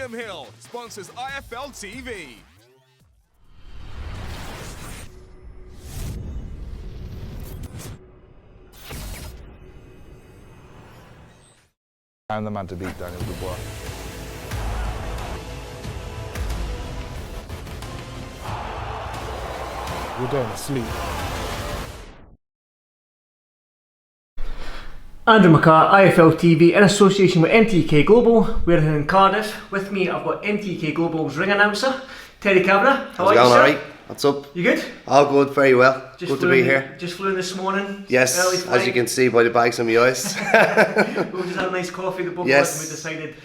William Hill sponsors IFL TV. I'm the man to beat, Daniel Dubois. You're going to sleep. Andrew McCART, IFL TV, in association with NTK Global. We're here in Cardiff. With me, I've got NTK Global's ring announcer, Terry Kavanagh. How's it going? Alright? What's up? You good? All good, very well. Good to be here. Just flew in this morning. Yes, as you can see by the bags on my eyes. We just had a nice coffee, the both of us, and we decided,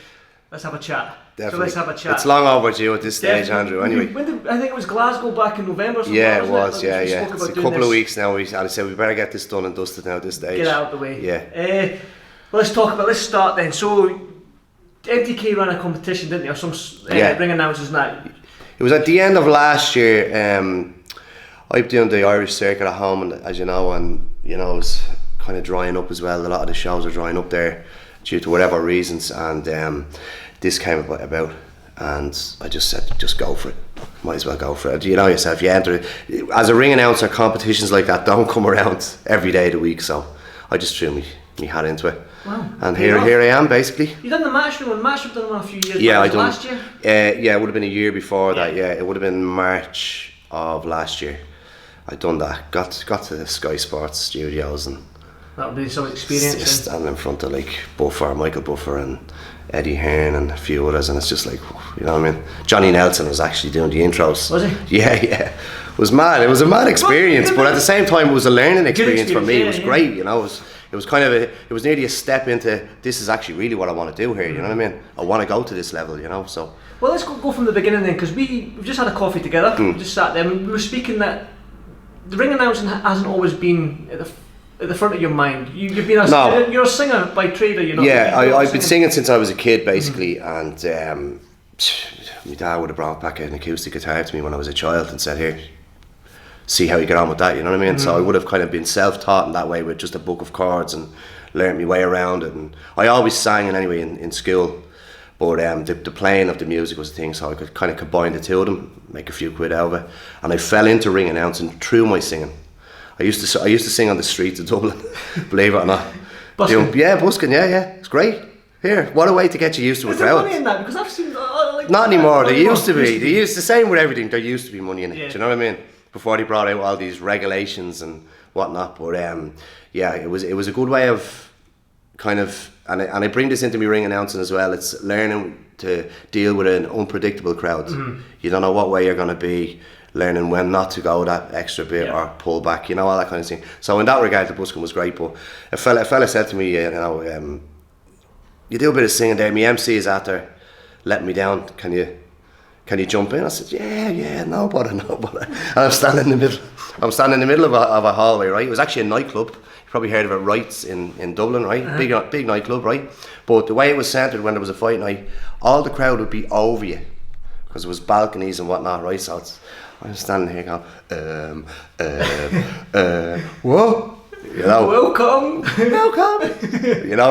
let's have a chat. Definitely. So let's have a chat. It's long overdue at this stage, Andrew, anyway. I think it was Glasgow back in November. Yeah, it was, yeah. It's a couple of weeks now. I said we better get this done and dusted now at this stage. Get out of the way. Yeah. Well, let's start then. So, NTK ran a competition, didn't they? Or some ring announcers and that. It was at the end of last year. I'm doing the Irish circuit at home, and as you know, it was kind of drying up as well. A lot of the shows are drying up there due to whatever reasons, and this came about, and I just said, just go for it. Might as well go for it. You know yourself, you enter it. As a ring announcer, competitions like that don't come around every day of the week, so I just threw me hat into it. Wow. And here I am, basically. You done the matchroom one? Matchroom done one a few years back. Yeah, I done last year. Yeah, it would have been a year before that. Yeah, it would have been March of last year. I done that. Got to the Sky Sports studios, and that would be some experience. Just standing in front of like Michael Buffer and Eddie Hearn and a few others, and it's just like, you know what I mean. Johnny Nelson was actually doing the intros. Was he? Yeah. It was mad. It was a mad experience, but at the same time, it was a learning experience for me. It was great, you know. It was kind of it was nearly a step into, this is actually really what I want to do here, you know what I mean? I want to go to this level, you know, so. Well, let's go from the beginning then, because we've just had a coffee together, we just sat there, and we were speaking that the ring announcing hasn't always been at the front of your mind. You've been you're a singer by trade, you know? Yeah, I've been singing since I was a kid, basically, and my dad would have brought back an acoustic guitar to me when I was a child and said, here, see how you get on with that, you know what I mean? So I would have kind of been self-taught in that way with just a book of chords and learned my way around it. And I always sang in school, but the playing of the music was the thing, so I could kind of combine the two of them, make a few quid out of it. And I fell into ring announcing through my singing. I used to sing on the streets of Dublin, believe it or not. Busking? Busking, yeah. It's great. Here, what a way to get you used to a crowd. Is there money in that? Because I've seen... Not anymore, there used to be. The same with everything, there used to be money in it, yeah. do you know what I mean? Before they brought out all these regulations and whatnot, but it was a good way of kind of, and I bring this into my ring announcing as well. It's learning to deal with an unpredictable crowd. You don't know what way you're going to be, learning when not to go that extra bit or pull back, you know, all that kind of thing. So in that regard, the busking was great. But a fella said to me, you know, you do a bit of singing there. My MC is after letting me down. Can you jump in? I said, yeah, no bother. And I'm standing in the middle of a hallway, right? It was actually a nightclub. You probably heard of it, Wrights in Dublin, right? Big nightclub, right? But the way it was centred when there was a fight night, all the crowd would be over you because there was balconies and whatnot, right? So I'm standing here going, whoa. You know, welcome, you know,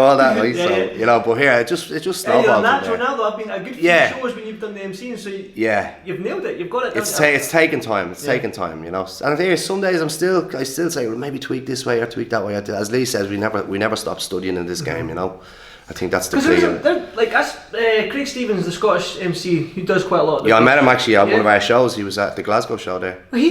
all that, right? So, you know, but here it just snowballed. You're natural now, though. I've been a good few shows when you've done the MCing, so you've nailed it. You've got it. It's taken time. It's taken time, you know. And there, some days I still say, well, maybe tweak this way or tweak that way. As Lee says, we never stop studying in this game, you know. I think that's the key. Craig Stevens, the Scottish MC, who does quite a lot. I met him actually at one of our shows. He was at the Glasgow show there. Well,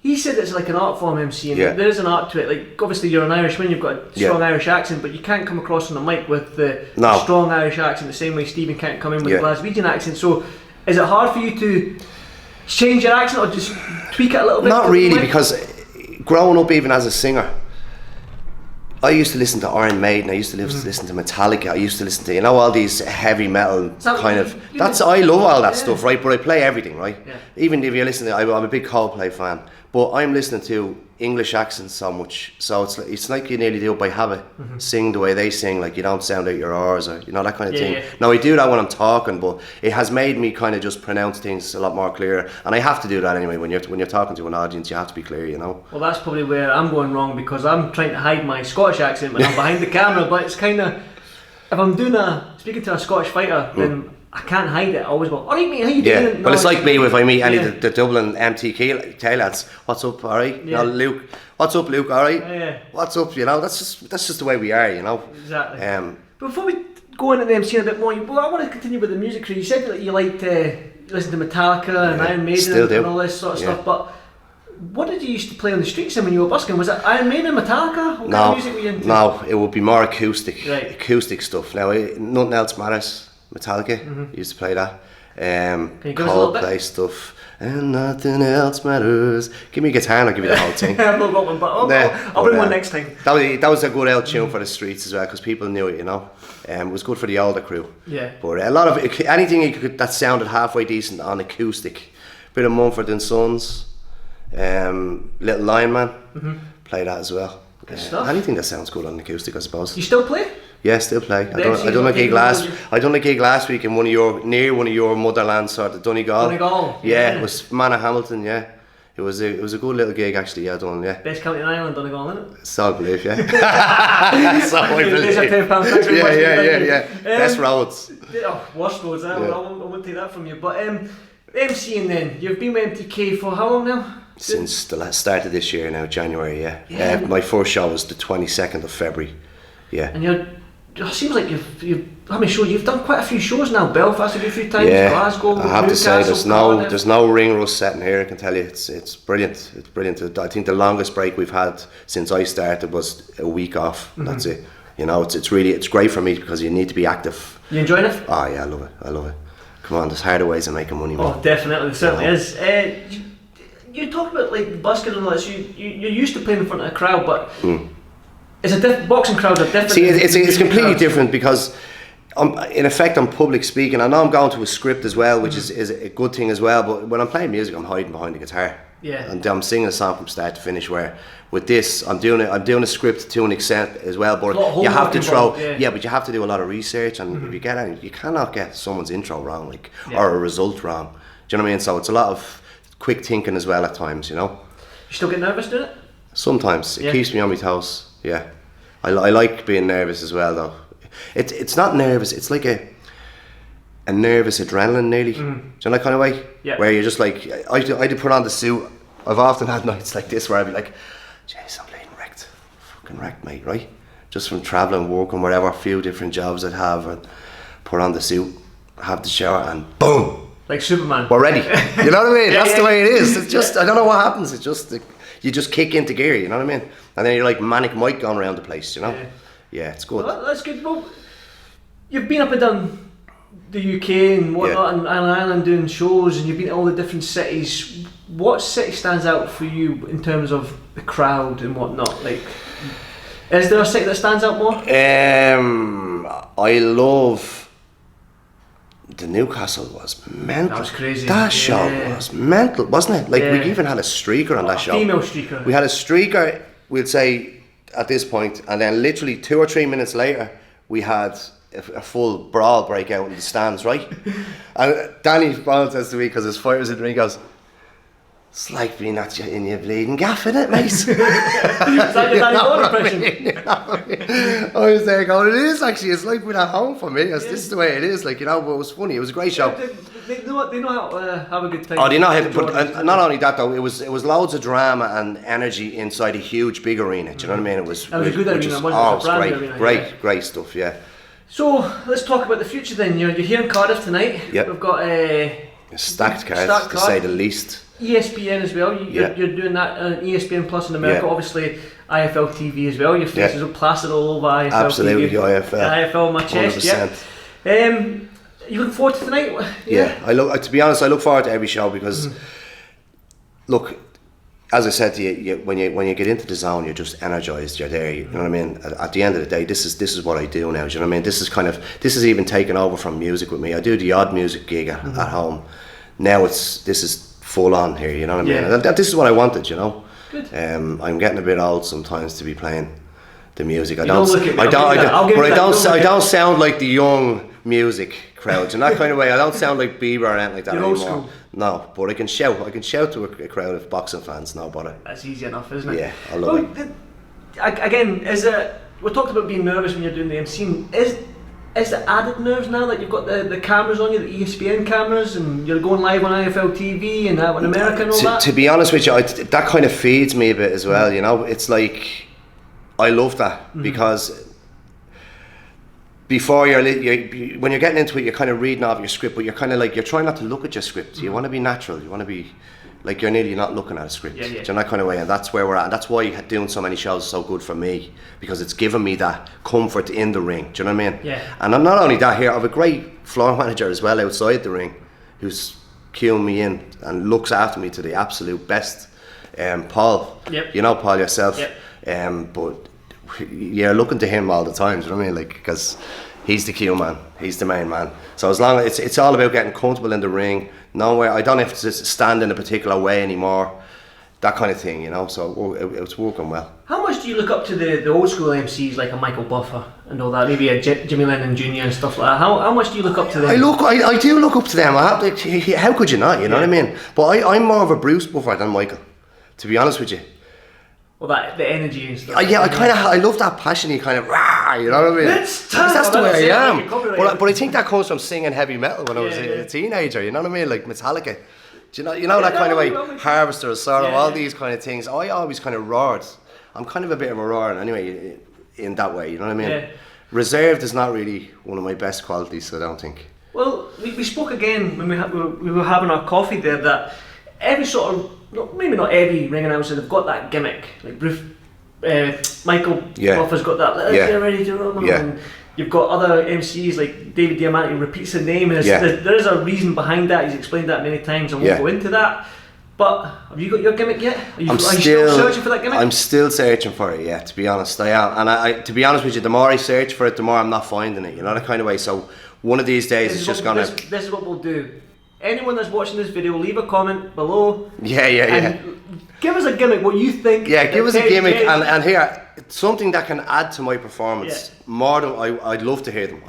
he said it's like an art form, MC, and there is an art to it. Like, obviously you're an Irishman, you've got a strong Irish accent, but you can't come across on the mic with the strong Irish accent the same way Stephen can't come in with the Glaswegian accent. So is it hard for you to change your accent or just tweak it a little bit? Not really, because growing up even as a singer, I used to listen to Iron Maiden, I used to listen to Metallica, I used to listen to, you know, all these heavy metal kind of, I love all that stuff, right, but I play everything, right? Even if you're listening, I'm a big Coldplay fan, but I'm listening to English accents so much, so it's like you nearly do it by habit, sing the way they sing, like you don't sound out your R's or, you know, that kind of thing. Now I do that when I'm talking, but it has made me kind of just pronounce things a lot more clearer, and I have to do that anyway. When you're talking to an audience, you have to be clear, you know. Well, that's probably where I'm going wrong, because I'm trying to hide my Scottish accent when I'm behind the camera, but it's kind of, if I'm speaking to a Scottish fighter, then I can't hide it. I always go, alright mate, how you doing? Yeah, but it's like me if I meet any of the Dublin MTK lads. What's up, alright? Yeah. Luke. What's up, Luke? Alright? Yeah. What's up? You know, that's just the way we are. You know. Exactly. Before we go into the MC a bit more, I want to continue with the music career. You said that you liked listen to Metallica and Iron Maiden and all this sort of stuff, but what did you used to play on the streets then when you were busking? Was it Iron Maiden, Metallica? What kind of music were you into? No, it would be more acoustic stuff. Now, nothing else matters. Metallica, used to play that. Coldplay stuff. And nothing else matters. Give me a guitar and I'll give you the whole thing. I've not got one, but I'll bring one next time. That was a good old tune for the streets as well, because people knew it, you know. It was good for the older crew. Yeah. But a lot of anything that sounded halfway decent on acoustic. Bit of Mumford & Sons, Little Lion Man, play that as well. Good stuff. Anything that sounds good on acoustic, I suppose. You still play? Yeah, still play. I done a gig last week in one of your motherlands, sort of Donegal. Donegal. Yeah, it was Hamilton. Yeah, it was a good little gig actually. Yeah, done. Yeah. Best county in Ireland, Donegal, isn't it? So I believe, yeah. So I believe. Yeah. Best roads. Worst roads. I won't take that from you. But MCing then, you've been with MTK for how long now? Since the start of this year now, January. Yeah. My first show was the 22nd of February. Yeah. And it seems like you've done quite a few shows now. Belfast a few times, Glasgow, I have Newcastle, to say there's no ring rust setting here. I can tell you, it's brilliant. It's brilliant. I think the longest break we've had since I started was a week off. That's it. You know, it's great for me because you need to be active. You enjoying it? Oh yeah, I love it. Come on, there's harder ways of making money, man. Oh, definitely, there certainly is. You talk about like busking and all this. You're used to playing in front of a crowd, but. It's boxing crowds are different. See, it's completely different because, in effect, I'm public speaking. I know I'm going to a script as well, which is a good thing as well. But when I'm playing music, I'm hiding behind the guitar. Yeah. And I'm singing a song from start to finish. Where with this, I'm doing a script to an extent as well. But you have to but you have to do a lot of research. And if you get any, you cannot get someone's intro wrong, or a result wrong. Do you know what I mean? So it's a lot of quick thinking as well at times. You know. You still get nervous doing it? Sometimes it keeps me on my toes. Yeah, I like being nervous as well though. It's not nervous, it's like a nervous adrenaline nearly. Do you know that kind of way? Yeah. Where you're just like, I had to put on the suit. I've often had nights like this where I'd be like, jeez, I'm bleeding wrecked. Fucking wrecked, mate, right? Just from travelling, working, whatever, a few different jobs I'd have, and put on the suit, have the shower, and boom! Like Superman. We're ready. You know what I mean? That's the way it is. It's just, I don't know what happens, it's just, you just kick into gear, you know what I mean? And then you're like Manic Mike going around the place, you know? Yeah, it's good. Well, that's good. Well, you've been up and down the UK and whatnot, and Ireland doing shows, and you've been to all the different cities. What city stands out for you in terms of the crowd and whatnot? Like, is there a city that stands out more? I love... The Newcastle was mental. That was crazy. That show was mental, wasn't it? Like we even had a streaker on that show. Female streaker. We had a streaker, we'll say, at this point, and then literally 2 or 3 minutes later, we had a full brawl break out in the stands, right? And Danny Bond says to me, because his fire was in the ring, he goes, "It's like being in your bleeding gaff, isn't it, mate?" Is that your Danny Bond impression? I was there going, it is actually, it's like being at home for me. This is the way it is, like, you know, but it was funny, it was a great show. They know how to have a good time. Oh, they know how to put, not only that though, it was loads of drama and energy inside a huge, big arena, do you know what I mean? It was a good arena, wasn't it? It was great stuff, yeah. So, let's talk about the future then. You're here in Cardiff tonight. Yep. We've got a stacked card, to say the least. ESPN as well. You're doing that on ESPN Plus in America. Obviously IFL TV as well. Your face is plastered all over IFL Absolutely, TV. IFL on my chest. 100%. You look forward to tonight? To be honest, I look forward to every show because look, as I said to you, when you get into the zone, you're just energized. You're there. You know what I mean? At the end of the day, this is what I do now. Do you know what I mean? This is even taken over from music with me. I do the odd music gig at home. Now this is full on here. You know what I mean? And this is what I wanted. You know. Good. I'm getting a bit old sometimes to be playing the music. I don't sound like the young music crowds in that kind of way. I don't sound like Bieber or anything like that anymore. School. No, but I can shout to a crowd of boxing fans. No bother. That's easy enough, isn't it? Yeah, I love it. Again, we talked about being nervous when you're doing the MC. Is is it added nerves now that you've got the cameras on you, the ESPN cameras, and you're going live on IFL TV and that in America and all that? To be honest with you, that kind of feeds me a bit as well, you know. It's like, I love that, because before when you're getting into it, you're kind of reading off your script, but you're kind of like, you're trying not to look at your script. You want to be natural, you want to be like, you're nearly not looking at a script, do you know, that kind of way. And that's where we're at, and that's why doing so many shows is so good for me, because it's given me that comfort in the ring, do you know what I mean? Yeah. And I'm not only that, here I have a great floor manager as well outside the ring, who's queuing me in and looks after me to the absolute best. Paul, you know Paul yourself, but you're looking to him all the time, do you know what I mean? Like, because he's the cue man, he's the main man. So as long as it's all about getting comfortable in the ring, nowhere I don't have to stand in a particular way anymore, that kind of thing, you know. So it's working well. How much do you look up to the old school MCs like a Michael Buffer and all that, maybe a Jimmy Lennon Jr. and stuff like that? How much do you look up to them? I do look up to them. I have to, how could you not, you know what I mean? But I'm more of a Bruce Buffer than Michael, to be honest with you. Well, the energy and stuff. I love that passion-y kind of rah, you know what I mean? That's the way I am. But I think that comes from singing heavy metal when I was a teenager, you know what I mean? Like Metallica. Do you know that kind of way? Harvester of Sorrow, all these kind of things. I always kind of roared. I'm kind of a bit of a roarer anyway, in that way, you know what I mean? Yeah. Reserved is not really one of my best qualities, I don't think. Well, we spoke again when we were having our coffee there, that every sort of, maybe not every ring announcer, they've got that gimmick. Like Michael Buffer's got that, let's get ready to run. And you've got other MCs like David Diamante who repeats the name, and there is a reason behind that. He's explained that many times, I won't go into that. But have you got your gimmick yet? Are you still searching for that gimmick? I'm still searching for it, to be honest, I am. And I to be honest with you, the more I search for it, the more I'm not finding it, you know, that kind of way. So one of these days it's just gonna... This is what we'll do. Anyone that's watching this video, leave a comment below. And give us a gimmick, what you think. Yeah, give us a gimmick, and here, something that can add to my performance. More than I'd love to hear them.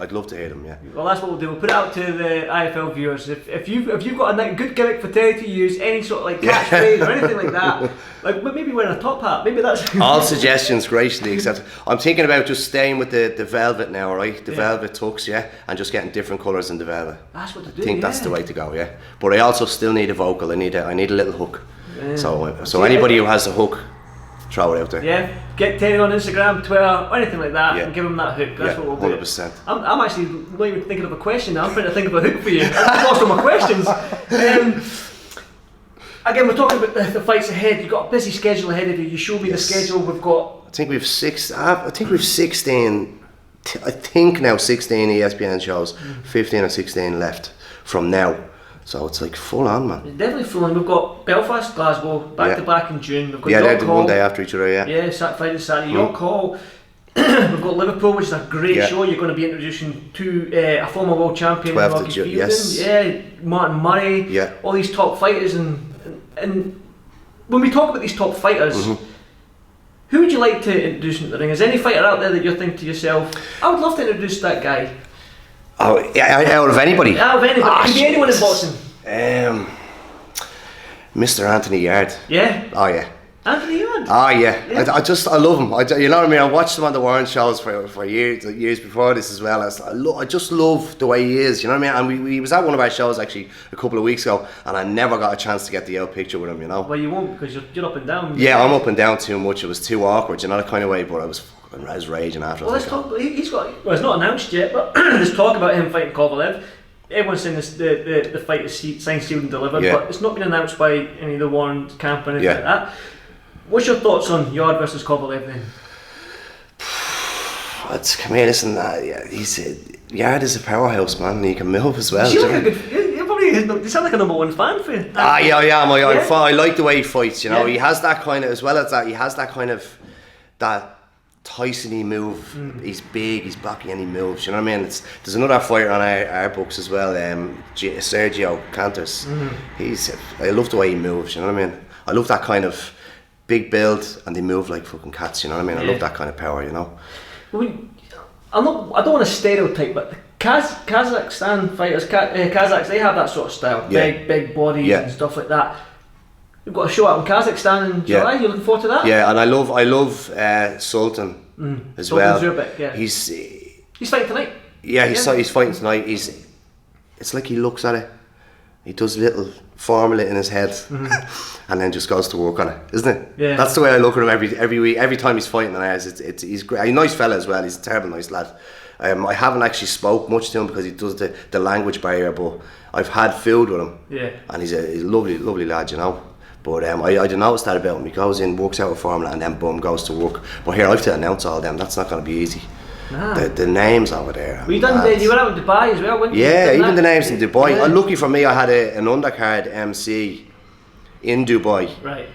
Yeah. Well, that's what we'll do. We'll put it out to the IFL viewers. If you've got a good gimmick for Terry to use, any sort of like catchphrase or anything like that, like maybe wearing a top hat. Maybe that's all suggestions graciously accepted. I'm thinking about just staying with the velvet now, right? The velvet tux, and just getting different colours in the velvet. That's what to do. I think that's the way to go, But I also still need a vocal. I need a little hook. Yeah. So anybody who has a hook, throw it out there. Yeah, get Terry on Instagram, Twitter, or anything like that, and give him that hook. That's what we'll do. 100%. I'm actually not even thinking of a question now. I'm trying to think of a hook for you. I've lost all my questions. Again, we're talking about the fights ahead. You've got a busy schedule ahead of you. You showed me the schedule. We've got... I think we've 16. I think 16 ESPN shows, 15 or 16 left from now. So it's like full on, man. It's definitely full on. We've got Belfast, Glasgow, back to back in June. We've got they're the one day after each other, Friday, Saturday. York Hall. We've got Liverpool, which is a great show. You're going to be introducing to a former world champion, Rocky Fielding. Martin Murray. All these top fighters, and when we talk about these top fighters, who would you like to introduce into the ring? Is there any fighter out there that you're thinking to yourself, I would love to introduce that guy? Oh, out of anybody? Out of anybody. It can be anyone in boxing. Mr. Anthony Yard. Yeah? Oh, yeah. Anthony Yard? Oh, yeah. I love him. You know what I mean? I watched him on the Warren shows for years before this as well. I just love the way he is, you know what I mean? And he was at one of our shows actually a couple of weeks ago, and I never got a chance to get the out picture with him, you know? Well, you won't, because you're up and down. Yeah, I'm up and down too much. It was too awkward, you know, that kind of way, but I was raging after. Well, let's talk. Well, it's not announced yet, but there's talk about him fighting Kovalev. Everyone's saying the fight is signed, sealed and delivered, but it's not been announced by any of the Warren camp or anything like that. What's your thoughts on Yard versus Kovalev then? Come here, listen. Yard is a powerhouse, man, and he can move as well. You sound like a number one fan for you. I am. I like the way he fights. You know, he has that kind of, as well as that, he has that kind of that Tyson-y move. He's big, he's blocky, and he moves. You know what I mean? There's another fighter on our books as well, Sergio Cantos. I love the way he moves. You know what I mean? I love that kind of big build, and they move like fucking cats. You know what I mean? I love that kind of power. You know. I don't want to stereotype, but the Kazakhstan fighters, Kazakhs, they have that sort of style, big bodies and stuff like that. We've got a show out in Kazakhstan in July. You looking forward to that? Yeah, and I love Sultan as well. Zurbek, he's fighting tonight. Yeah, he's fighting tonight. It's like he looks at it. He does a little formula in his head, and then just goes to work on it, isn't it? Yeah. That's the way I look at him every week. Every time he's fighting on ours, he's great. He's a nice fella as well. He's a terrible nice lad. I haven't actually spoke much to him because he does the language barrier, but I've had food with him. Yeah. And he's a lovely lad, you know. But I did notice that about him. He goes in, works out a formula, and then boom, goes to work. But here, I have to announce all them. That's not going to be easy. Nah. The names over there. You went out in Dubai as well, weren't you? Yeah, even the names in Dubai. Yeah. Lucky for me, I had an undercard MC in Dubai. Right.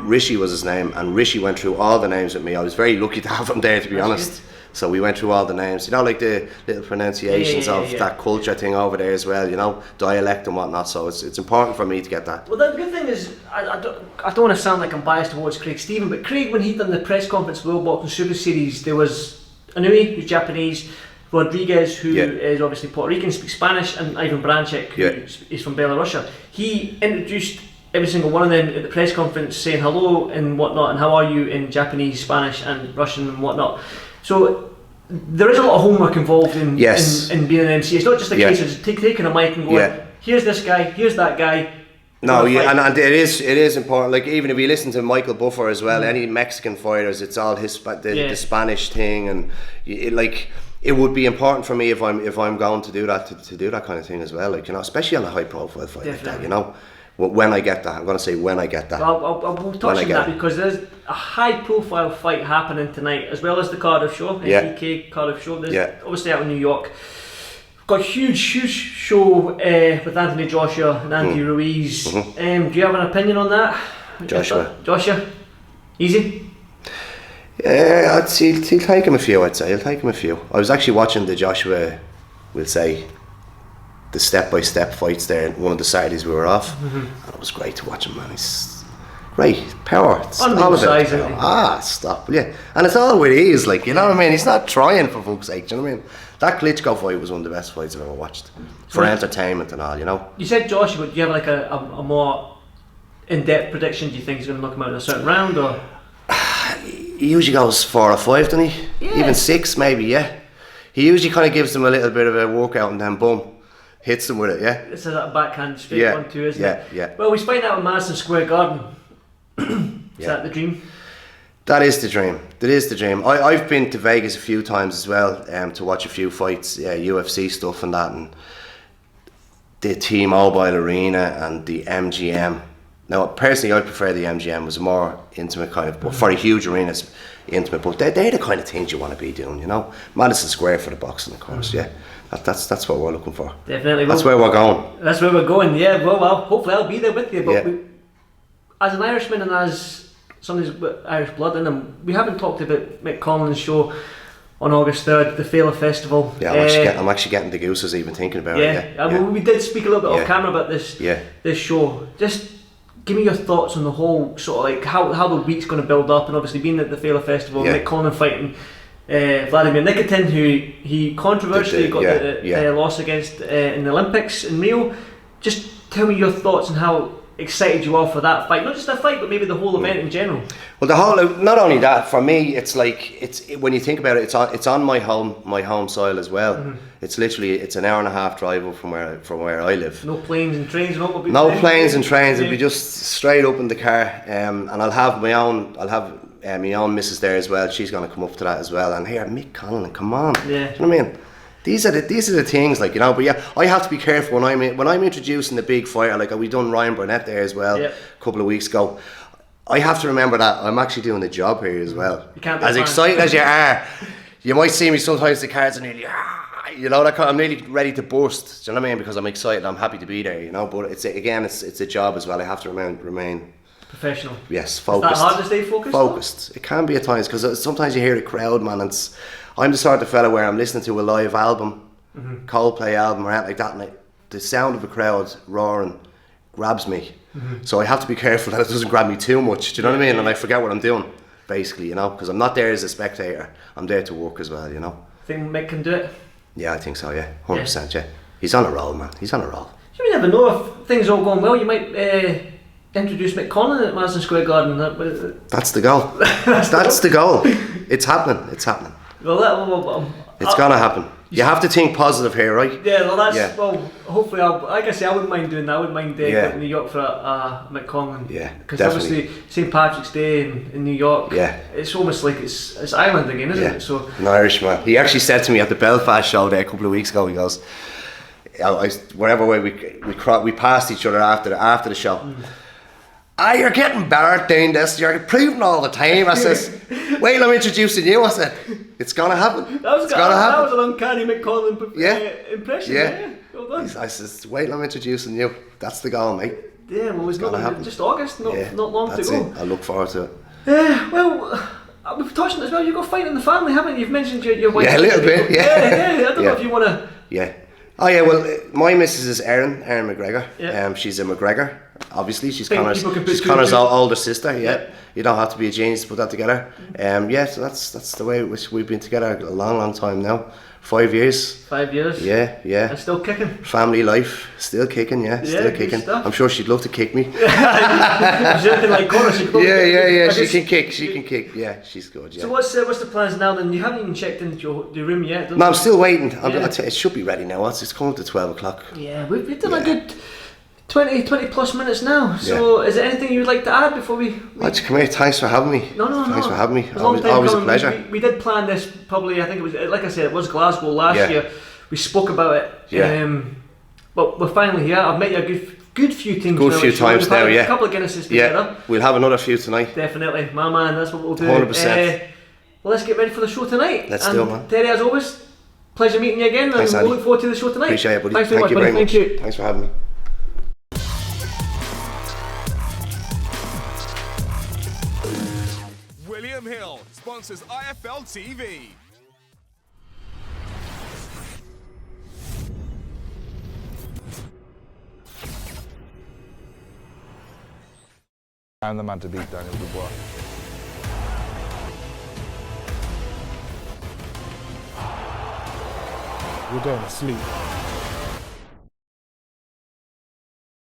Rishi was his name, and Rishi went through all the names with me. I was very lucky to have him there, to be honest. Good. So we went through all the names, you know, like the little pronunciations of that culture thing over there as well, you know, dialect and whatnot. So it's important for me to get that. Well, the good thing is, I don't want to sound like I'm biased towards Craig Stephen, but Craig, when he done the press conference for the World Boxing Super Series, there was Anui, who's Japanese, Rodriguez, who is obviously Puerto Rican, speaks Spanish, and Ivan Branchek, who is from Belarus. He introduced every single one of them at the press conference, saying hello and whatnot, and how are you in Japanese, Spanish, and Russian and whatnot. So there is a lot of homework involved in being an MC. It's not just a case of just taking a mic and going, here's this guy, here's that guy. No, and it is important. Like, even if you listen to Michael Buffer as well, any Mexican fighters, it's all the Spanish thing, and it would be important for me if I'm going to do that to do that kind of thing as well. Like, you know, especially on a high profile fight like that. You know, when I get that, I'm going to say when I get that. We'll touch on that because there's a high profile fight happening tonight, as well as the Cardiff show, NTK Cardiff show. There's obviously out in New York. Got a huge show with Anthony Joshua and Andy Ruiz. Do you have an opinion on that? Joshua? Easy? Yeah, he'll take him a few, I'd say. He'll take him a few. I was actually watching the Joshua, we'll say, the step-by-step fights there one of the Saturdays we were off. And it was great to watch him, man. He's great. Power. It's all of it. Stop. Yeah. And it's all it is, like, you know what I mean? He's not trying, for fuck's sake, do you know what I mean? That Klitschko fight was one of the best fights I've ever watched. For entertainment and all, you know. You said Joshua, but do you have like a more in-depth prediction? Do you think he's going to knock him out in a certain round, or? He usually goes 4 or 5, doesn't he? Yeah. Even 6 maybe, yeah. He usually kind of gives them a little bit of a workout and then boom, hits them with it, yeah. It's that backhand straight 1-2, isn't it? Yeah. Well, we find out in Madison Square Garden. Is that the dream? That is the dream. That is the dream. I've been to Vegas a few times as well to watch a few fights, UFC stuff and that, and the T-Mobile Arena and the MGM. Now, personally, I prefer the MGM. It was a more intimate kind of, but for a huge arena, it's intimate. But they're the kind of things you want to be doing, you know. Madison Square for the boxing, of course. Yeah, that's what we're looking for. Definitely. That's where we're going. That's where we're going. Yeah. Well, hopefully I'll be there with you. But as an Irishman and as somebody's with Irish blood in them, we haven't talked about Mick Conlan's show on August 3rd, the Fela Festival. Yeah, I'm actually getting the gooses even thinking about it. Yeah. We did speak a little bit off camera about this show. Just give me your thoughts on the whole sort of like how the week's going to build up, and obviously being at the Fela Festival, Mick Conlan fighting Vladimir Nikitin, who he controversially got the loss against in the Olympics in Rio. Just tell me your thoughts on how excited you are for that fight, not just that fight, but maybe the whole event in general. Well, the whole, not only that, for me, it's like when you think about it, it's on my home soil as well. It's literally an hour and a half drive from where I live. No planes and trains, no planes and trains. It'll be just straight up in the car, and I'll have my own missus there as well. She's going to come up to that as well. And here, Mick Conlan, come on, do you know what I mean? These are the things, like, you know. But I have to be careful when I'm introducing the big fighter. Like, we done Ryan Burnett there as well a couple of weeks ago. I have to remember that I'm actually doing the job here as well. You can't be as excited as you are. You might see me sometimes the cards are nearly, you know, like I'm nearly ready to burst. Do you know what I mean? Because I'm excited. I'm happy to be there, you know. But it's a job as well. I have to remain professional. Yes, focused. Is that hard to stay focused? Focused. It can be at times, because sometimes you hear the crowd, man. I'm the sort of fella where I'm listening to a live album, Coldplay album or anything like that, and the sound of a crowd roaring grabs me. So I have to be careful that it doesn't grab me too much. Do you know what I mean? And I forget what I'm doing, basically, you know, because I'm not there as a spectator. I'm there to work as well, you know. Think Mick can do it? Yeah, I think so. Yeah, 100%. Yeah, he's on a roll, man. He's on a roll. You never know, if things are all going well, you might introduce Mick Conlan at Madison Square Garden. That's the goal. That's the goal. It's happening. It's happening. Well, it's gonna happen. You have to think positive here, right? Yeah, well, that's well. Hopefully, like I say, I wouldn't mind doing that. I wouldn't mind going to New York for a McCongan. Yeah, because obviously St. Patrick's Day in New York. Yeah, it's almost like it's Ireland again, isn't it? So an Irishman. He actually said to me at the Belfast show there a couple of weeks ago. He goes, wherever way we passed each other after the show. You're getting better doing this. You're improving all the time. I says, wait till I'm introducing you. I said, it's gonna happen. That was an uncanny McCollum impression. Yeah. Well done. I says, wait till I'm introducing you. That's the goal, mate. Yeah, well, it's just August, not long to go. I look forward to it. Well, we've touched on it as well. You've got fighting in the family, haven't you? You've mentioned your wife. Yeah, a little bit. Yeah. I don't know if you want to. Yeah. Oh yeah. Well, my missus is Erin McGregor. Yeah. She's a McGregor. Obviously, she's Connor's older sister. Yeah. You don't have to be a genius to put that together. So that's the way which we've been together a long time now. 5 years. 5 years. Yeah. And still kicking. Family life, still kicking. Still kicking. I'm sure she'd love to kick me. She's anything like Connor. Yeah. She can kick. Yeah, she's good. Yeah. So what's the plans now? Then you haven't even checked into your room yet. No, I'm still waiting. It should be ready now. It's coming up to 12 o'clock. Yeah, we've done a good 20 plus minutes now. So is there anything you would like to add before we come here, thanks for having me. No. Thanks for having me. Always a pleasure. We did plan this probably, I think it was, like I said, it was Glasgow last year. We spoke about it. Yeah. But we're finally here. I've met you a good few times now. Good few times now, A couple of Guinnesses together. We'll have another few tonight. Definitely. My man, that's what we'll do. 100%. Well, let's get ready for the show tonight. Let's do it, man. Terry, as always, pleasure meeting you again. Thanks, and we'll look forward to the show tonight. Appreciate it, buddy. Thanks very much, buddy. Thank you. Thanks for having me. William Hill sponsors IFL TV. I'm the man to beat Daniel Dubois. We're going to sleep.